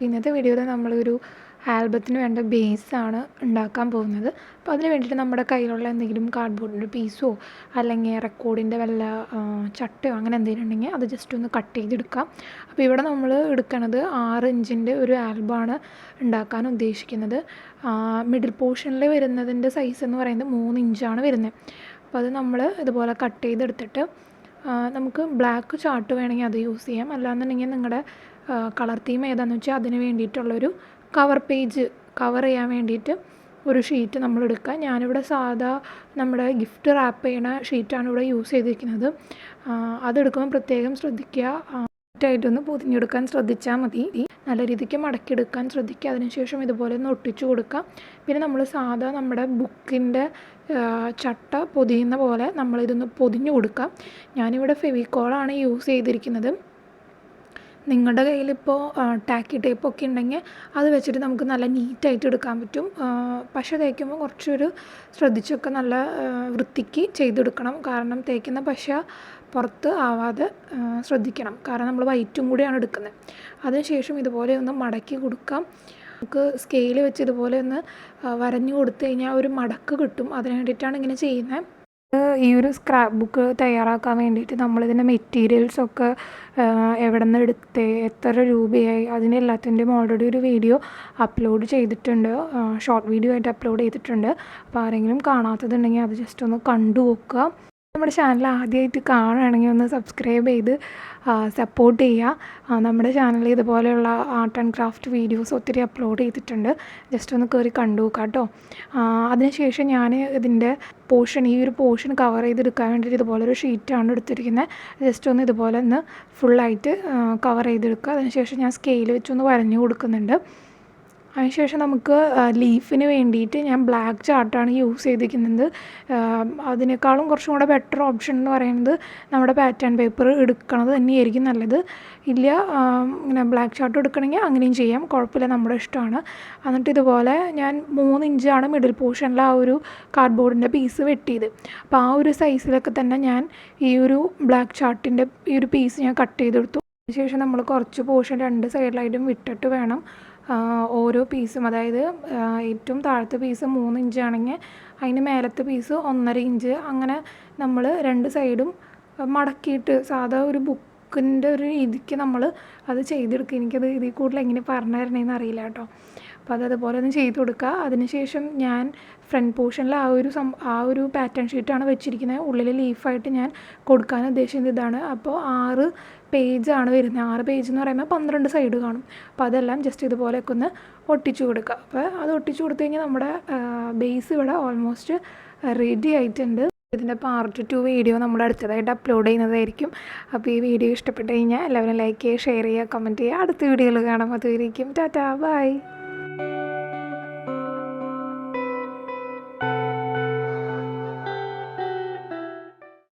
അപ്പോൾ ഇന്നത്തെ വീഡിയോയിൽ നമ്മളൊരു ആൽബത്തിന് വേണ്ട ബേസാണ് ഉണ്ടാക്കാൻ പോകുന്നത്. അപ്പോൾ അതിന് വേണ്ടിയിട്ട് നമ്മുടെ കയ്യിലുള്ള എന്തെങ്കിലും കാർഡ്ബോർഡിൻ്റെ പീസോ അല്ലെങ്കിൽ റെക്കോർഡിൻ്റെ വല്ല ചട്ടയോ അങ്ങനെ എന്തെങ്കിലും ഉണ്ടെങ്കിൽ അത് ജസ്റ്റ് ഒന്ന് കട്ട് ചെയ്തെടുക്കാം. അപ്പോൾ ഇവിടെ നമ്മൾ എടുക്കുന്നത് 6 ഇഞ്ചിൻ്റെ ഒരു ആൽബമാണ് ഉണ്ടാക്കാൻ ഉദ്ദേശിക്കുന്നത്. മിഡിൽ പോർഷനിൽ വരുന്നതിൻ്റെ സൈസ് എന്ന് പറയുന്നത് 3 ഇഞ്ചാണ് വരുന്നത്. അപ്പോൾ അത് നമ്മൾ ഇതുപോലെ കട്ട് ചെയ്തെടുത്തിട്ട് നമുക്ക് ബ്ലാക്ക് ചാർട്ട് വേണമെങ്കിൽ അത് യൂസ് ചെയ്യാം. അല്ലാന്നുണ്ടെങ്കിൽ നിങ്ങളുടെ കളർ തീം ഏതാണെന്ന് വെച്ചാൽ അതിന് വേണ്ടിയിട്ടുള്ളൊരു കവർ പേജ് കവർ ചെയ്യാൻ വേണ്ടിയിട്ട് ഒരു ഷീറ്റ് നമ്മൾ എടുക്കുക. ഞാനിവിടെ സാധാ നമ്മുടെ ഗിഫ്റ്റ് റാപ്പ് ചെയ്യണ ഷീറ്റാണ് ഇവിടെ യൂസ് ചെയ്തിരിക്കുന്നത്. അതെടുക്കുമ്പോൾ പ്രത്യേകം ശ്രദ്ധിക്കുക, ആയിട്ടൊന്ന് പൊതിഞ്ഞെടുക്കാൻ ശ്രദ്ധിച്ചാൽ മതി. നല്ല രീതിക്ക് മടക്കിയെടുക്കാൻ ശ്രദ്ധിക്കുക. അതിനുശേഷം ഇതുപോലെ ഒന്ന് ഒട്ടിച്ചു കൊടുക്കാം. പിന്നെ നമ്മൾ സാധാ നമ്മുടെ ബുക്കിൻ്റെ ചട്ട പൊതിയുന്ന പോലെ നമ്മളിതൊന്ന് പൊതിഞ്ഞു കൊടുക്കാം. ഞാനിവിടെ ഫെവിക്കോളാണ് യൂസ് ചെയ്തിരിക്കുന്നത്. നിങ്ങളുടെ കയ്യിലിപ്പോൾ ടാക്കി ടേപ്പൊക്കെ ഉണ്ടെങ്കിൽ അത് വെച്ചിട്ട് നമുക്ക് നല്ല നീറ്റായിട്ട് എടുക്കാൻ പറ്റും. പശ തേക്കുമ്പോൾ കുറച്ചൊരു ശ്രദ്ധിച്ചൊക്കെ നല്ല വൃത്തിക്ക് ചെയ്തെടുക്കണം. കാരണം തേക്കുന്ന പശ പുറത്ത് ആവാതെ ശ്രദ്ധിക്കണം. കാരണം നമ്മൾ വൈറ്റും കൂടിയാണ് എടുക്കുന്നത്. അതിനുശേഷം ഇതുപോലെ ഒന്ന് മടക്കി കൊടുക്കാം. നമുക്ക് സ്കെയിൽ വെച്ച് ഇതുപോലെ ഒന്ന് വരഞ്ഞു കൊടുത്തു കഴിഞ്ഞാൽ ഒരു മടക്ക് കിട്ടും. അതിന് വേണ്ടിയിട്ടാണ് ഇങ്ങനെ ചെയ്യുന്നത്. ഈ ഒരു സ്ക്രാപ്പ് ബുക്ക് തയ്യാറാക്കാൻ വേണ്ടിയിട്ട് നമ്മളിതിൻ്റെ മെറ്റീരിയൽസൊക്കെ എവിടെ നിന്ന് എടുത്ത് എത്ര രൂപയായി അതിൻ്റെ എല്ലാത്തിൻ്റെയും ഓൾറെഡി ഒരു വീഡിയോ അപ്ലോഡ് ചെയ്തിട്ടുണ്ട്. ഷോർട്ട് വീഡിയോ ആയിട്ട് അപ്ലോഡ് ചെയ്തിട്ടുണ്ട്. അപ്പോൾ ആരെങ്കിലും കാണാത്തതുണ്ടെങ്കിൽ അത് ജസ്റ്റ് ഒന്ന് കണ്ടു നോക്കുക. നമ്മുടെ ചാനൽ ആദ്യമായിട്ട് കാണുകയാണെങ്കിൽ ഒന്ന് സബ്സ്ക്രൈബ് ചെയ്ത് സപ്പോർട്ട് ചെയ്യുക. നമ്മുടെ ചാനലിൽ ഇതുപോലെയുള്ള ആർട്ട് ആൻഡ് ക്രാഫ്റ്റ് വീഡിയോസ് ഒത്തിരി അപ്ലോഡ് ചെയ്തിട്ടുണ്ട്. ജസ്റ്റ് ഒന്ന് കയറി കണ്ടു നോക്കാം കേട്ടോ. അതിനുശേഷം ഞാൻ ഇതിൻ്റെ ഈ ഒരു പോർഷൻ കവർ ചെയ്തെടുക്കാൻ വേണ്ടിയിട്ട് ഇതുപോലൊരു ഷീറ്റാണ് എടുത്തിരിക്കുന്നത്. ജസ്റ്റ് ഒന്ന് ഇതുപോലെ ഒന്ന് ഫുള്ളായിട്ട് കവർ ചെയ്തെടുക്കുക. അതിനുശേഷം ഞാൻ സ്കെയിൽ വെച്ചൊന്ന് വരഞ്ഞു കൊടുക്കുന്നുണ്ട്. അതിനുശേഷം നമുക്ക് ലീഫിന് വേണ്ടിയിട്ട് ഞാൻ ബ്ലാക്ക് ചാർട്ടാണ് യൂസ് ചെയ്തിരിക്കുന്നത്. അതിനേക്കാളും കുറച്ചും കൂടെ ബെറ്റർ ഓപ്ഷൻ എന്ന് പറയുന്നത് നമ്മുടെ പാറ്റേൺ പേപ്പർ എടുക്കുന്നത് തന്നെയായിരിക്കും നല്ലത്. ഇല്ല ഇങ്ങനെ ബ്ലാക്ക് ചാർട്ട് എടുക്കണമെങ്കിൽ അങ്ങനെയും ചെയ്യാം, കുഴപ്പമില്ല, നമ്മുടെ ഇഷ്ടമാണ്. എന്നിട്ട് ഇതുപോലെ ഞാൻ 3 ഇഞ്ചാണ് മിഡിൽ പോർഷനിൽ ആ ഒരു കാർഡ്ബോർഡിൻ്റെ പീസ് വെട്ടിയത്. അപ്പോൾ ആ ഒരു സൈസിലൊക്കെ തന്നെ ഞാൻ ഈ ഒരു ബ്ലാക്ക് ചാർട്ടിൻ്റെ ഈ ഒരു പീസ് ഞാൻ കട്ട് ചെയ്തെടുത്തു. അതിനുശേഷം നമ്മൾ കുറച്ച് പോർഷൻ 2 സൈഡിലായിട്ടും വിട്ടിട്ട് വേണം ഓരോ പീസും, അതായത് ഏറ്റവും താഴത്തെ പീസ് 3 ഇഞ്ചാണെങ്കിൽ അതിന് മേലത്തെ പീസ് 1.5 ഇഞ്ച്, അങ്ങനെ നമ്മൾ 2 സൈഡും മടക്കിയിട്ട് സാധാ ഒരു ബുക്കിൻ്റെ ഒരു രീതിക്ക് നമ്മൾ അത് ചെയ്തെടുക്കുക. എനിക്കത് ഇതിൽ കൂടുതൽ എങ്ങനെ പറഞ്ഞു തരണേന്ന് അറിയില്ല കേട്ടോ. അപ്പോൾ അതുപോലെ ഒന്ന് ചെയ്ത് കൊടുക്കുക. അതിനുശേഷം ഞാൻ ഫ്രണ്ട് പോർഷനിൽ ആ ഒരു പാറ്റേൺ ഷീറ്റാണ് വെച്ചിരിക്കുന്നത്. ഉള്ളിൽ ലീഫായിട്ട് ഞാൻ കൊടുക്കാൻ ഉദ്ദേശിക്കുന്നത് ഇതാണ്. അപ്പോൾ 6 പേജാണ് വരുന്നത്. 6 പേജ് എന്ന് പറയുമ്പോൾ 12 സൈഡ് കാണും. അപ്പോൾ അതെല്ലാം ജസ്റ്റ് ഇതുപോലെയൊക്കെ ഒന്ന് ഒട്ടിച്ചു കൊടുക്കുക. അപ്പോൾ അത് ഒട്ടിച്ചു കൊടുത്തു കഴിഞ്ഞാൽ നമ്മുടെ ബേസ് ഇവിടെ ഓൾമോസ്റ്റ് റെഡി ആയിട്ടുണ്ട്. ഇതിൻ്റെ പാർട്ട് 2 വീഡിയോ നമ്മൾ അടുത്തതായിട്ട് അപ്ലോഡ് ചെയ്യുന്നതായിരിക്കും. അപ്പോൾ ഈ വീഡിയോ ഇഷ്ടപ്പെട്ട് കഴിഞ്ഞാൽ എല്ലാവരും ലൈക്ക് ചെയ്യുക, ഷെയർ ചെയ്യുക, കമൻറ്റ് ചെയ്യുക. അടുത്ത വീഡിയോയിൽ കാണാം. അതുവരെയും ടാറ്റാ, ബൈ.